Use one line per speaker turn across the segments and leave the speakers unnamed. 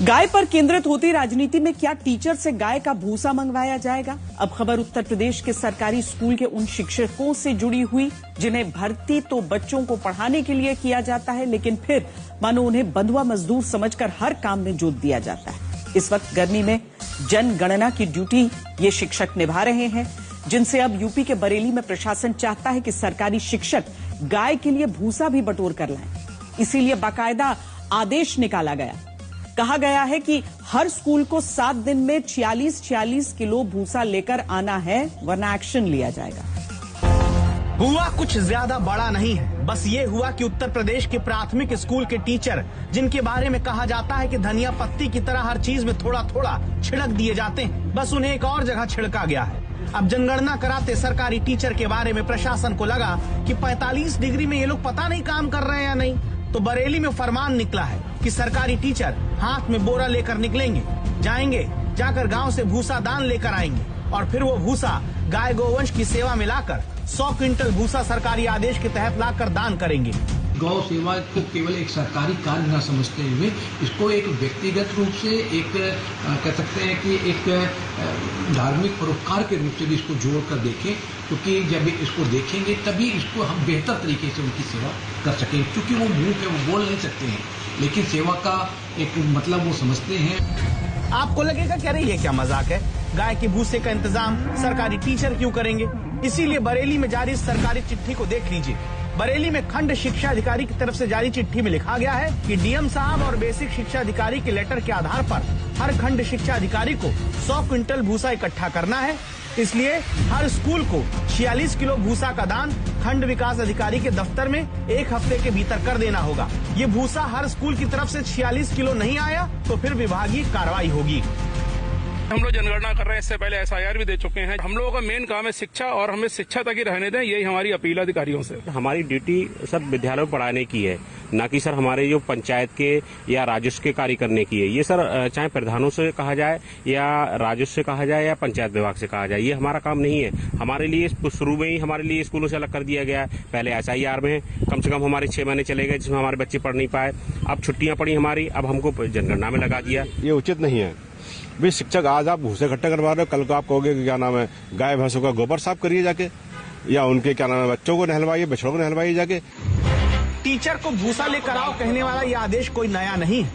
गाय पर केंद्रित होती राजनीति में क्या टीचर से गाय का भूसा मंगवाया जाएगा? अब खबर उत्तर प्रदेश के सरकारी स्कूल के उन शिक्षकों से जुड़ी हुई जिन्हें भर्ती तो बच्चों को पढ़ाने के लिए किया जाता है, लेकिन फिर मानो उन्हें बंधुआ मजदूर समझकर हर काम में जोत दिया जाता है। इस वक्त गर्मी में जनगणना की ड्यूटी ये शिक्षक निभा रहे हैं, जिनसे अब यूपी के बरेली में प्रशासन चाहता है कि सरकारी शिक्षक गाय के लिए भूसा भी बटोर कर लाएं। इसीलिए बाकायदा आदेश निकाला गया। कहा गया है कि हर स्कूल को 7 दिन में 46 किलो भूसा लेकर आना है, वरना एक्शन लिया जाएगा।
हुआ कुछ ज्यादा बड़ा नहीं है, बस ये हुआ कि उत्तर प्रदेश के प्राथमिक स्कूल के टीचर, जिनके बारे में कहा जाता है कि धनिया पत्ती की तरह हर चीज में थोड़ा थोड़ा छिड़क दिए जाते हैं, बस उन्हें एक और जगह छिड़का गया है। अब जनगणना कराते सरकारी टीचर के बारे में प्रशासन को लगा कि 45 डिग्री में ये लोग पता नहीं काम कर रहे हैं या नहीं, तो बरेली में फरमान निकला है कि सरकारी टीचर हाथ में बोरा लेकर निकलेंगे, जाकर गांव से भूसा दान लेकर आएंगे और फिर वो भूसा गाय गोवंश की सेवा में लाकर 100 क्विंटल भूसा सरकारी आदेश के तहत लाकर दान करेंगे।
गौ सेवा को केवल एक सरकारी कार्य न समझते हुए इसको एक व्यक्तिगत रूप से एक कह सकते हैं कि एक धार्मिक परोपकार के रूप से भी इसको जोड़कर देखें, क्योंकि जब इसको देखेंगे तभी इसको हम बेहतर तरीके से उनकी सेवा कर सकें। क्योंकि वो मुंह पे वो बोल नहीं सकते हैं, लेकिन सेवा का एक मतलब वो समझते हैं।
आपको लगेगा कि अरे ये क्या मजाक है, गाय के भूसे का इंतजाम सरकारी टीचर क्यों करेंगे? इसीलिए बरेली में जारी सरकारी चिट्ठी को देख लीजिए। बरेली में खंड शिक्षा अधिकारी की तरफ से जारी चिट्ठी में लिखा गया है कि डीएम साहब और बेसिक शिक्षा अधिकारी के लेटर के आधार पर हर खंड शिक्षा अधिकारी को 100 क्विंटल भूसा इकट्ठा करना है। इसलिए हर स्कूल को 46 किलो भूसा का दान खंड विकास अधिकारी के दफ्तर में 1 हफ्ते के भीतर कर देना होगा। ये भूसा हर स्कूल की तरफ से 46 किलो नहीं आया तो फिर विभागीय कार्रवाई होगी।
हम लोग जनगणना कर रहे हैं, इससे पहले एसआईआर भी दे चुके हैं। हम लोगों का मेन काम है शिक्षा, और हमें शिक्षा तक ही रहने दें, यही हमारी अपील अधिकारियों से।
हमारी ड्यूटी सर विद्यालयों में पढ़ाने की है, ना कि सर हमारे जो पंचायत के या राजस्व के कार्य करने की है। ये सर चाहे प्रधानों से कहा जाए या राजस्व से कहा जाए या पंचायत विभाग से कहा जाए, ये हमारा काम नहीं है। हमारे लिए शुरू में ही हमारे लिए स्कूलों से अलग कर दिया गया है। पहले एसआईआर में कम से कम हमारे 6 महीने चले गए, जिसमें हमारे बच्चे पढ़ नहीं पाए। अब छुट्टियां पड़ी हमारी, अब हमको जनगणना में लगा दिया।
ये उचित नहीं है भाई। शिक्षक आज आप भूसे इकट्ठा करवा रहे हो, कल को आप कहोगे कि क्या नाम है गाय भैंसों का गोबर साफ करिए जाके, या उनके क्या नाम है बच्चों को नहलवाइए, बछड़ों को नहलवाइए जाके।
टीचर को भूसा लेकर आओ कहने वाला ये आदेश कोई नया नहीं है।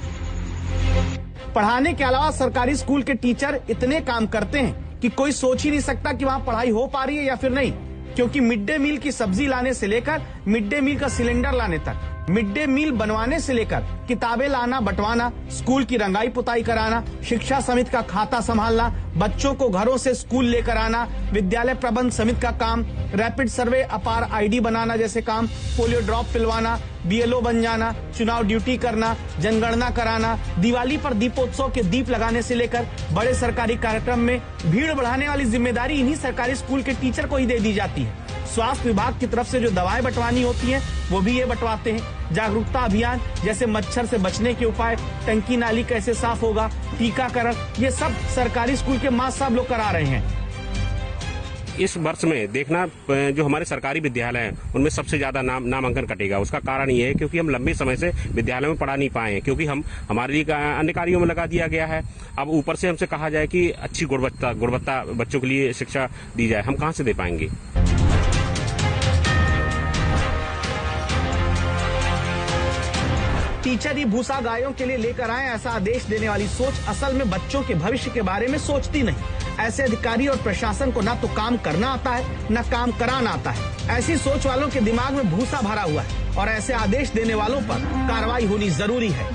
पढ़ाने के अलावा सरकारी स्कूल के टीचर इतने काम करते हैं कि कोई सोच ही नहीं सकता कि वहाँ पढ़ाई हो पा रही है या फिर नहीं, क्योंकि मिड डे मील की सब्जी लाने से लेकर मिड डे मील का सिलेंडर लाने तक, मिड डे मील बनवाने से लेकर किताबें लाना बंटवाना, स्कूल की रंगाई पुताई कराना, शिक्षा समिति का खाता संभालना, बच्चों को घरों से स्कूल लेकर आना, विद्यालय प्रबंध समिति का काम, रैपिड सर्वे अपार आईडी बनाना जैसे काम, पोलियो ड्रॉप पिलवाना, बीएलओ बन जाना, चुनाव ड्यूटी करना, जनगणना कराना, दिवाली पर दीपोत्सव के दीप लगाने से लेकर बड़े सरकारी कार्यक्रम में भीड़ बढ़ाने वाली जिम्मेदारी इन्हीं सरकारी स्कूल के टीचर को ही दे दी जाती है। स्वास्थ्य विभाग की तरफ से जो दवाएं बंटवानी होती हैं वो भी ये बंटवाते हैं। जागरूकता अभियान जैसे मच्छर से बचने के उपाय, टंकी नाली कैसे साफ होगा, टीकाकरण, ये सब सरकारी स्कूल के मास्टर साहब लोग करा रहे हैं।
इस वर्ष में देखना जो हमारे सरकारी विद्यालय हैं उनमें सबसे ज्यादा नामांकन कटेगा। उसका कारण ये है क्योंकि हम लंबे समय से विद्यालय में पढ़ा नहीं पाए हैं, क्योंकि हम हमारे लिए अन्य कार्यों में लगा दिया गया है। अब ऊपर से हमसे कहा जाए कि अच्छी गुणवत्ता बच्चों के लिए शिक्षा दी जाए, हम कहाँ से दे पाएंगे।
टीचर ही भूसा गायों के लिए लेकर आए ऐसा आदेश देने वाली सोच असल में बच्चों के भविष्य के बारे में सोचती नहीं। ऐसे अधिकारी और प्रशासन को ना तो काम करना आता है ना काम कराना आता है। ऐसी सोच वालों के दिमाग में भूसा भरा हुआ है और ऐसे आदेश देने वालों पर कार्रवाई होनी जरूरी है।